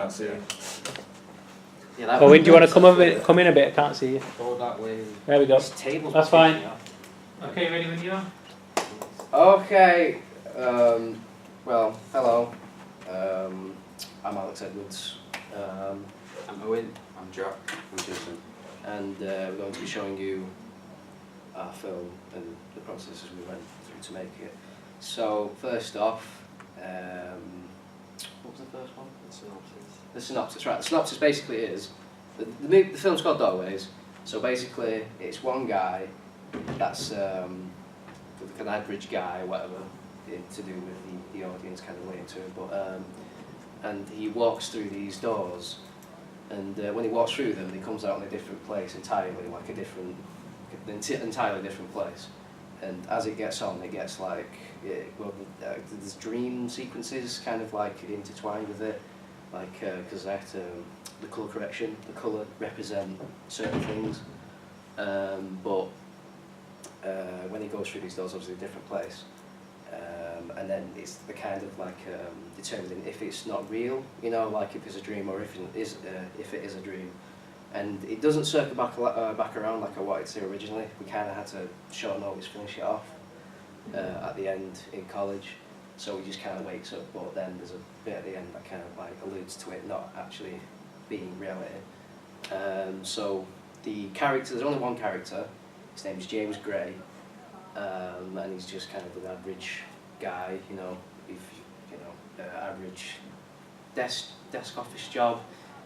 Can't see you. Yeah, Owen, do you want to come in a bit? I can't see you. Go that way. There we go. This table's That's fine. picking up. Okay, ready when you are? Okay, well, hello. I'm Alex Edwards, I'm Owen. I'm Jack. I'm Jason. and we're going to be showing you our film and the processes we went through to make it. So, first off, what was the first one? The synopsis. The synopsis, right. The synopsis basically is, the film's called Doorways, so basically it's one guy that's like an average guy, whatever, to do with the audience kind of relating to him, but and he walks through these doors, and when he walks through them, he comes out in a different place entirely, like entirely different place. And as it gets on, it gets like, there's dream sequences kind of like intertwined with it, like, because the colour correction, the colour represent certain things, but when he goes through these doors, obviously a different place, and then it's the kind of like determining if it's not real, you know, like if it's a dream or if it is a dream. And it doesn't circle back around like I wanted to originally. We kind of had to short notice finish it off at the end in college, so we just kind of wakes up. But then there's a bit at the end that kind of like alludes to it not actually being reality. So the character, there's only one character. His name's James Gray, and he's just kind of an average guy, you know, average desk office job,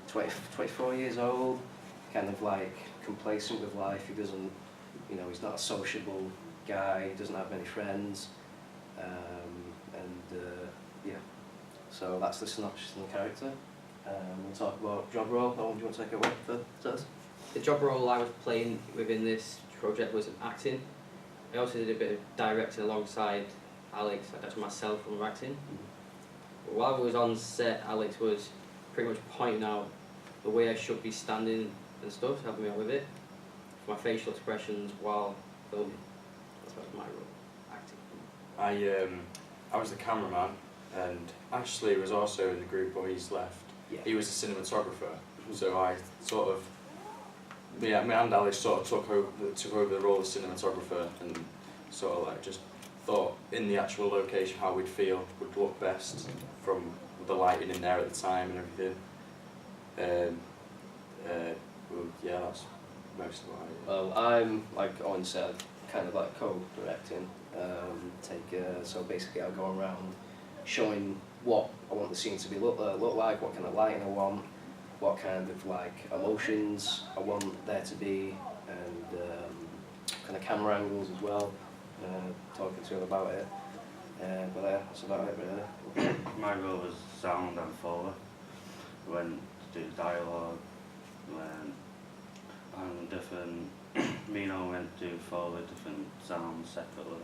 24 years old. Kind of like complacent with life. He doesn't, you know, he's not a sociable guy. He doesn't have many friends, yeah. So that's the synopsis of the character. We'll talk about job role. Do you want to take it away first? The job role I was playing within this project was acting. I also did a bit of directing alongside Alex. That's myself from acting. But while I was on set, Alex was pretty much pointing out the way I should be standing and stuff, helping me out with it, my facial expressions while filming. That's my role, acting. I was the cameraman, and Ashley was also in the group, but he's left. Yeah. He was a cinematographer, so I sort of, me and Alex sort of took over the role of cinematographer, and sort of like just thought in the actual location how we'd feel would look best from the lighting in there at the time and everything. Well, yeah, that's most of what I. Well, I'm, like Owen said, kind of like co-directing. So basically I'll go around showing what I want the scene to be look like, what kind of lighting I want, what kind of like emotions I want there to be, and kind of camera angles as well, talking to him about it. But that's about it really. My role was sound and follow. Went to do dialogue, and different, me and Owen went to follow different sounds separately,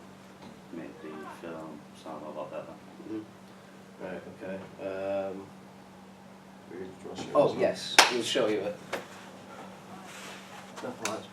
make the film sound a lot better. Mm-hmm. Right, okay. Oh yes, we'll show you it. Nothing like.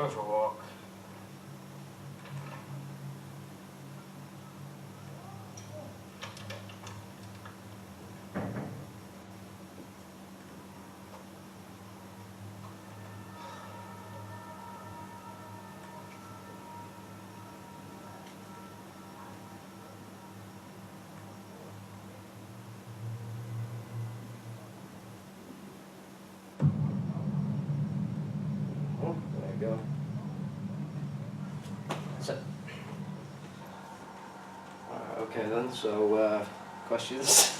Go for a walk. Oh, there you go. So, okay then, so questions?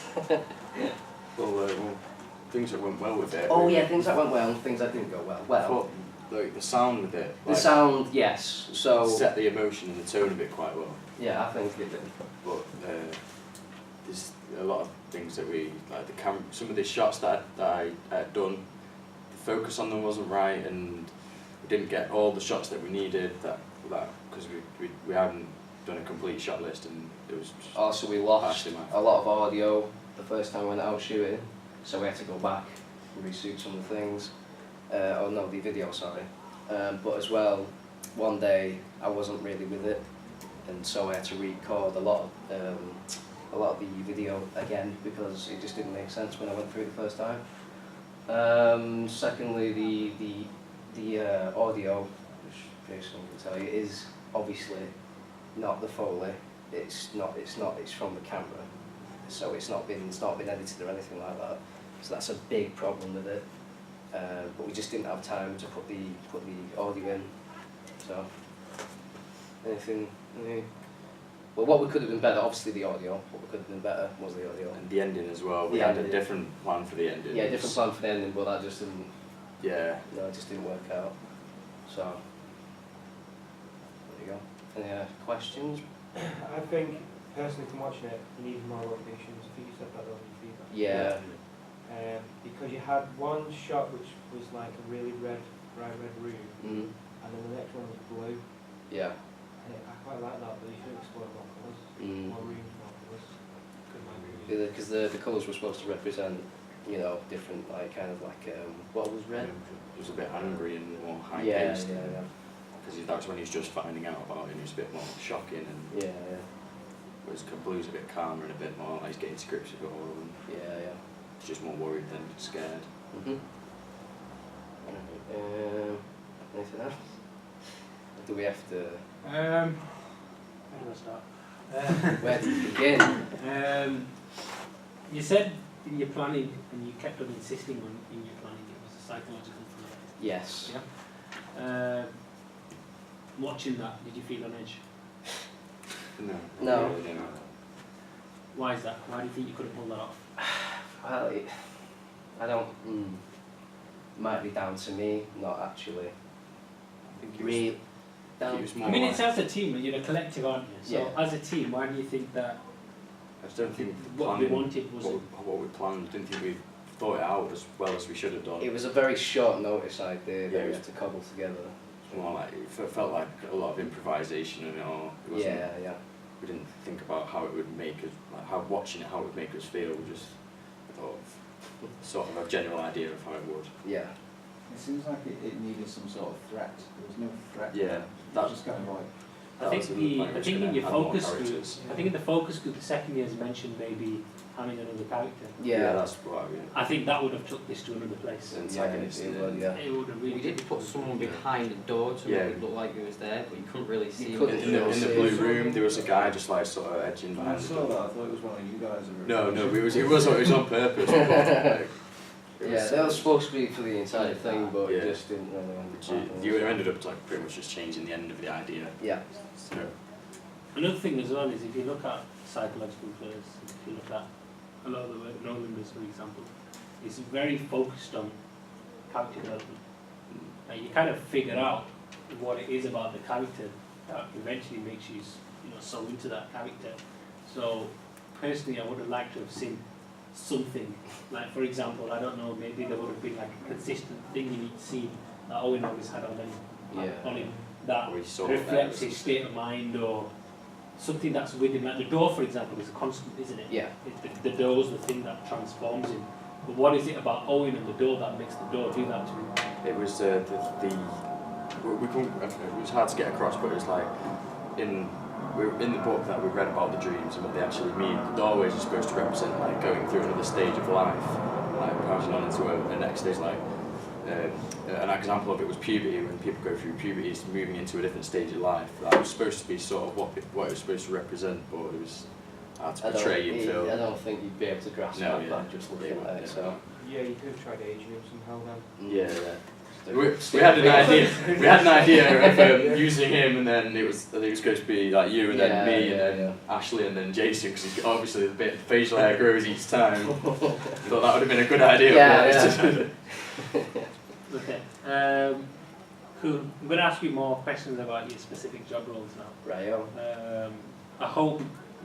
Well, things that went well with it. Oh yeah, things that went well, things that didn't go well. I Well, thought, like, the sound with it, the like, sound, yes. So set the emotion and the tone of it quite well. yeah, I think it did. But there's a lot of things that we, like some of the shots that I had done, the focus on them wasn't right, and we didn't get all the shots that we needed. Because we hadn't done a complete shot list, and it was just Also, we lost partially my a lot of audio the first time we went out shooting, so we had to go back and reshoot some of the things. Oh no, the video, sorry. But as well, one day I wasn't really with it, and so I had to record a lot of the video again because it just didn't make sense when I went through it the first time. Secondly, the audio, which Jason can tell you, is obviously not the Foley. It's from the camera, so it's not been edited or anything like that. So that's a big problem with it. But we just didn't have time to put the audio in. So anything. Well, what we could have been better, obviously the audio. What we could have been better was the audio. and the ending as well. We The had a ending. different plan for the ending. Yeah, different plan for the ending, but that just didn't. Yeah. No, it just didn't work out. So there you go. Any questions? I think, personally from watching it, you need more locations. I think you said that on your feedback. Yeah. Because you had one shot which was like a really bright red room, Mm. and then the next one was blue. Yeah. And I quite like that, but you should explore more colours. Mm. More rooms, more colours. Good mind. Because the colours were supposed to represent, different, like, kind of like, what was red? It was a bit angry and more high Yeah, paced. yeah, Because that's when he's just finding out about it, and it's a bit more shocking, and yeah. Yeah, whereas Blue's a bit calmer and a bit more like he's getting to grips with it all, and yeah. Yeah, he's just more worried than scared. yeah. Anything else? Or do we have to, Where do I start? where do we begin? You said in your planning, and you kept on insisting on in your planning, it was a psychological thriller. Yes. Yeah. Watching that, did you feel on edge? No. Really didn't. Why is that? Why do you think you couldn't pull that off? Well, I don't, might be down to me, not actually. I think he was, Really down. he was more I mean, like, it's as a team, you're a collective, aren't you? So Yeah. as a team, why do you think that I just don't think what we planning wanted wasn't? what we planned, didn't think we thought it out as well as we should have done. It was a very short notice idea Yeah, that it we was- had to cobble together. It's more like it felt like a lot of improvisation, and it wasn't, Yeah. we didn't think about how it would make us, like how watching it, how it would make us feel. We just thought of sort of a general idea of how it would. Yeah. It seems like it needed some sort of threat. There was no threat. Yeah, It that was just kind of like, I think I think in your focus group, characters. I think in the focus group, the second years mentioned maybe having another character. Yeah. that's what I mean. I think that would have took this to another place. And Yeah, antagonist. it would, yeah. It would have really. We did put someone behind the door to Yeah. make it look like he was there, but you couldn't really see him. couldn't. In the blue room, there was a guy just like sort of edging when I behind the saw that, door. I thought it was one of you guys. No, it was on purpose. But, like, it Yeah, that was supposed to be for the entire Yeah. thing, but Yeah. it just didn't really end up happening. you ended up like pretty much just changing the end of the idea. Yeah. So, Another thing as well is if you look at psychological thrillers, if you look at a lot of the work, Nolan's for example, it's very focused on character development. You kind of figure out what it is about the character that eventually makes you, so into that character. So personally, I would have liked to have seen something, like for example, I don't know, maybe there would have been like a consistent thing in each scene that Owen always had on him, Yeah. on him that we saw reflects that. his state of mind or something that's with him. Like the door, for example, is a constant, isn't it? Yeah. The door's the thing that transforms him. But what is it about Owen and the door that makes the door do that to him? It was the we couldn't, it was hard to get across, but it was like in the book that we read about the dreams and what they actually mean. The doorways are supposed to represent like going through another stage of life, like passing on into a next stage. Like an example of it was puberty. When people go through puberty, it's moving into a different stage of life. That was supposed to be sort of what it was supposed to represent, but it was hard to portray in film. I don't think you'd be able to grasp No, that yeah. by just looking at it. So Yeah, you could have tried aging him somehow then. Yeah, yeah. We had an idea. We had an idea of using him, and then it was supposed to be like you, and then me, and then Ashley, and then Jason, because obviously the bit facial hair grows each time. Thought that would have been a good idea. Okay. Cool. I'm going to ask you more questions about your specific job roles now. Right. I hope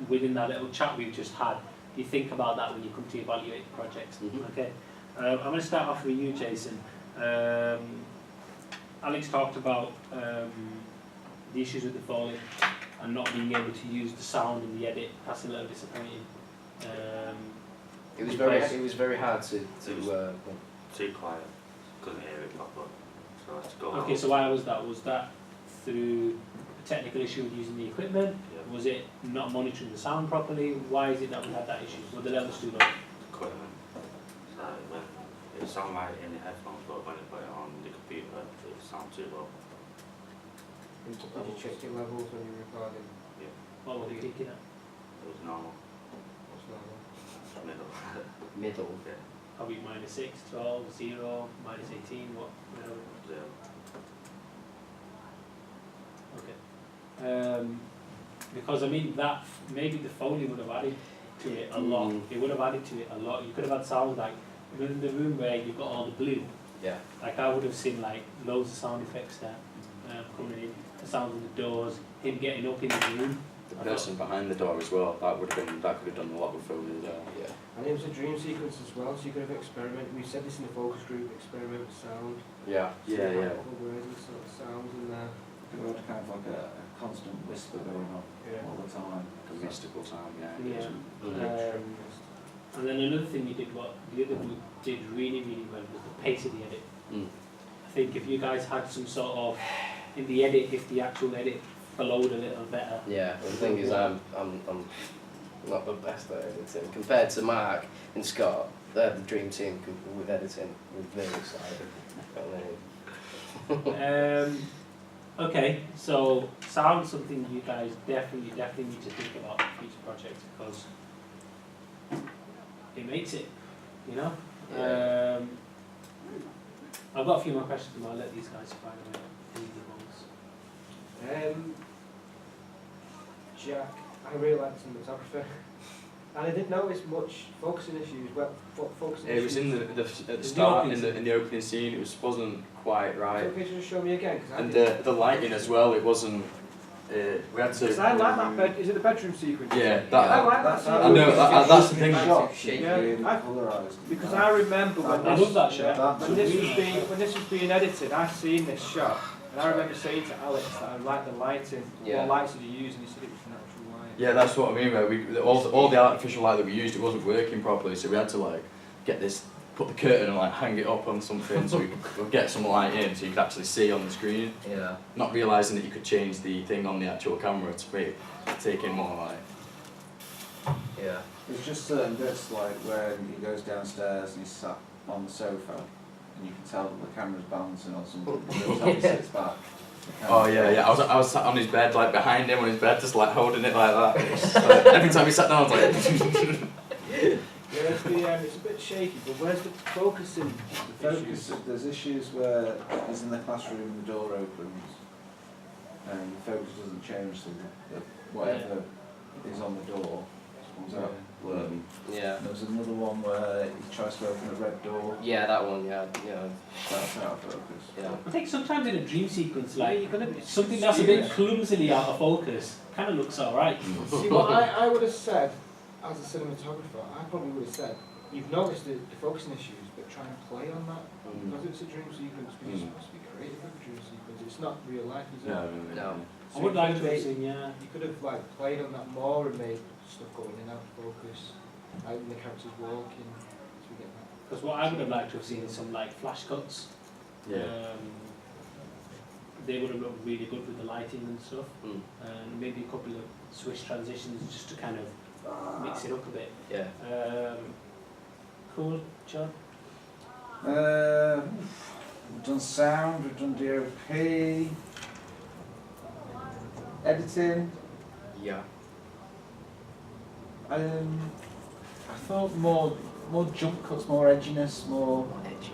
within that little chat we've just had, you think about that when you come to evaluate the projects. Mhm. Okay. I'm going to start off with you, Jason. Alex talked about the issues with the Foley and not being able to use the sound in the edit. That's a little disappointing. It was very hard to Too quiet, couldn't hear it properly. So I had to go okay, out. so why was that? Was that through a technical issue with using the equipment? Yeah. Was it not monitoring the sound properly? Why is it that we had that issue? Were the levels too low? Equipment. So it sounded like in the headphones, but when I put it on the computer, it sounded too low. Did you check your levels when you were recording? What were you thinking at? It was normal, What's normal? middle. middle. Yeah, Probably -6, 12, 0, -18, what? Whatever. zero. Okay. Because I mean that maybe the Foley would have added to it a lot. It would have added to it a lot. You could have had sounds like in the room where you've got all the blue. Yeah. Like I would have seen like loads of sound effects there coming in. The sound of the doors, him getting up in the room. The person behind the door as well. That could have done a lot with filming there. Yeah. And it was a dream sequence as well, so you could have experimented. We said this in the focus group, experiment with sound. Yeah. See Yeah, yeah. what words and sort of sounds in there. Could have had kind of like a constant whisper going on all the time. Like a mystical sound, yeah. Yeah. Mm. And then another thing you did, what the other group did really, really well was the pace of the edit. Mm. I think if you guys had some sort of, in the edit, if the actual edit flowed a little better. Yeah. The thing is, I'm not the best at editing compared to Mark and Scott. They're the dream team with editing with me. So, Okay, so sound something you guys definitely need to think about for future projects because it makes it, you know. Yeah. I've got a few more questions, but I'll let these guys find out any ones. Jack, I really like the cinematographer. And I didn't notice much focusing issues. Well, focusing It was issues. at the start in the opening scene. It wasn't quite Is right, it okay to just show me again? Cause I and didn't- the lighting as well. It wasn't. We had to. Because I like that bed. Is it the bedroom sequence? Yeah, I like that I sequence. know that's the thing. Yeah, I- Colorised. Because I remember when I love that shot. when this was being edited, I seen this shot, and I remember saying to Alex that I liked the lighting. Yeah. What lights did you use? And he said it was natural light. Yeah, that's what I mean. Where all the artificial light that we used, it wasn't working properly, so we had to like put the curtain and like hang it up on something so we could get some light in, so you could actually see on the screen. Yeah. Not realising that you could change the thing on the actual camera to take in more light. Yeah. There's just certain bits like when he goes downstairs and he's sat on the sofa and you can tell that the camera's balancing on something. Every time he sits back. the Oh camera's yeah. I was sat on his bed, like behind him on his bed, just like holding it like that. It was just, like, every time he sat down, I was like. Yeah, it's a bit shaky, but where's the focusing? The focus, there's issues where he's in the classroom, the door opens, and the focus doesn't change, so whatever is on the door comes out blurry. Yeah. There was another one where he tries to open a red door, Yeah, that one. Yeah. that's out of focus. Yeah. I think sometimes in a dream sequence, Yeah, like you're gonna be something that's a bit serious. clumsily out of focus, kind of looks alright. See, what I would have said as a cinematographer, I probably would have said, you've noticed the focusing issues, but try and play on that. Because it's a dream sequence, because you're supposed to be creative with a dream sequence. It's not real life, is it? No. I would you like could to have make- seen, yeah. You could have like played on that more and made stuff going in and out of focus, like when the characters walking. So we get that. Because what I would have liked to have seen is some like flash cuts. Yeah. they would have looked really good with the lighting and stuff. Mm. And maybe a couple of switch transitions just to kind of mix it up a bit. Yeah. Cool, John? We've done sound, we've done DOP, editing. Yeah. I thought more jump cuts, more edginess, more Edgy.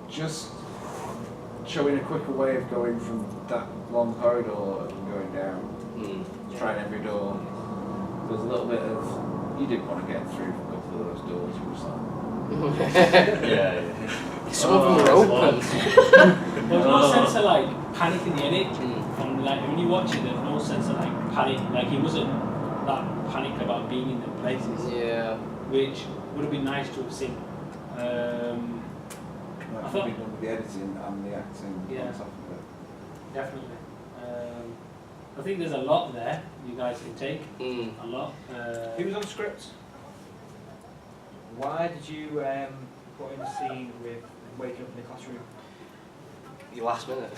just showing a quicker way of going from that long corridor and going down, Mm. trying every door. There's a little bit of, you didn't want to get through a couple of those doors, you were just like, Yeah. Some of them were open. There was no sense of like panic in the edit. Mm. And like when you watch it, there's no sense of like panic. Like he wasn't that panicked about being in the places, Yeah. which would have been nice to have seen. like, I thought- be done with the editing and the acting Yeah. on top of it. Definitely. I think there's a lot there you guys can take. Mm. A lot. Who was on script? Why did you put in a scene with waking up in the classroom? The last minute.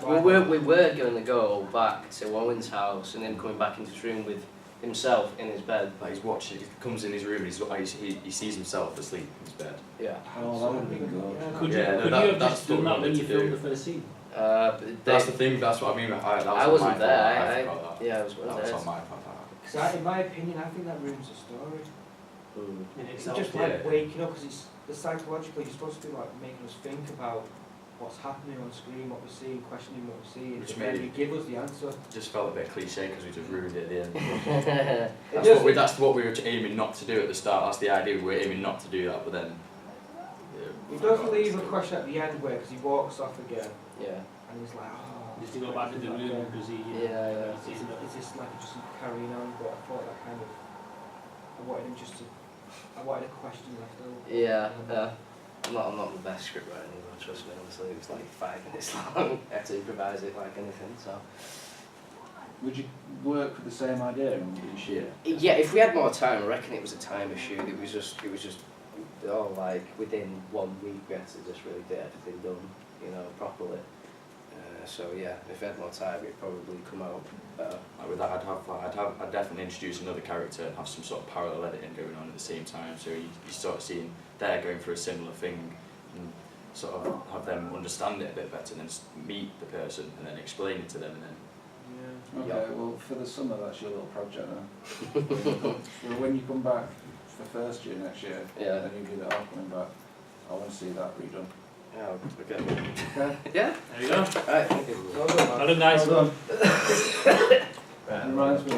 Why? We were going to go back to Owen's house and then coming back into his room with himself in his bed. Like he's watching, he comes in his room and he sees himself asleep in his bed. Yeah. Oh, that would have been good. Yeah, Could Yeah, you, no, could that- you have that's just what done we that when wanted you to filmed do. the first scene? That's the thing, that's what I mean, that was I on wasn't my there. fault, I forgot that. yeah, I was That was there. on my fault. Because in my opinion, I think that room's a story. Mm. In It's itself. just yeah. like waking up, because it's the psychologically you're supposed to be like making us think about what's happening on screen, what we're seeing, questioning what we're seeing, Which and then made you give us the answer. It just felt a bit cliche because we just ruined it at the end. It That's what we were aiming not to do at the start. That's the idea. We were aiming not to do that, but then. It does leave a question at the end where, because he walks off again, Yeah. and he's like, oh. Just to go back to the room because he. Yeah. Is this like just carrying on? But I thought that kind of, I wanted him just to, I wanted a question left over. Yeah. I'm not the best script writer anymore, trust me, honestly. It was like 5 minutes long. I had to improvise it like anything, so. Would you work with the same idea and reshoot? Yeah, if we had more time, I reckon it was a time issue. It was just like within 1 week we had to just really get everything done, properly. So yeah, if we had more time, it'd probably come out better. Like with that, I'd definitely introduce another character and have some sort of parallel editing going on at the same time. So you sort of seeing they're going through a similar thing, and sort of have them understand it a bit better, and then meet the person and then explain it to them, and then. Yeah. Okay, well, for the summer, that's your little project then. For when you come back for first year next year, Yeah. then you do that all coming back. I want to see that redone. Yeah, okay. Okay? Yeah? There you go. Alright, thank you. Well done, man. Well done, guys. Well done. Right. Reminds me,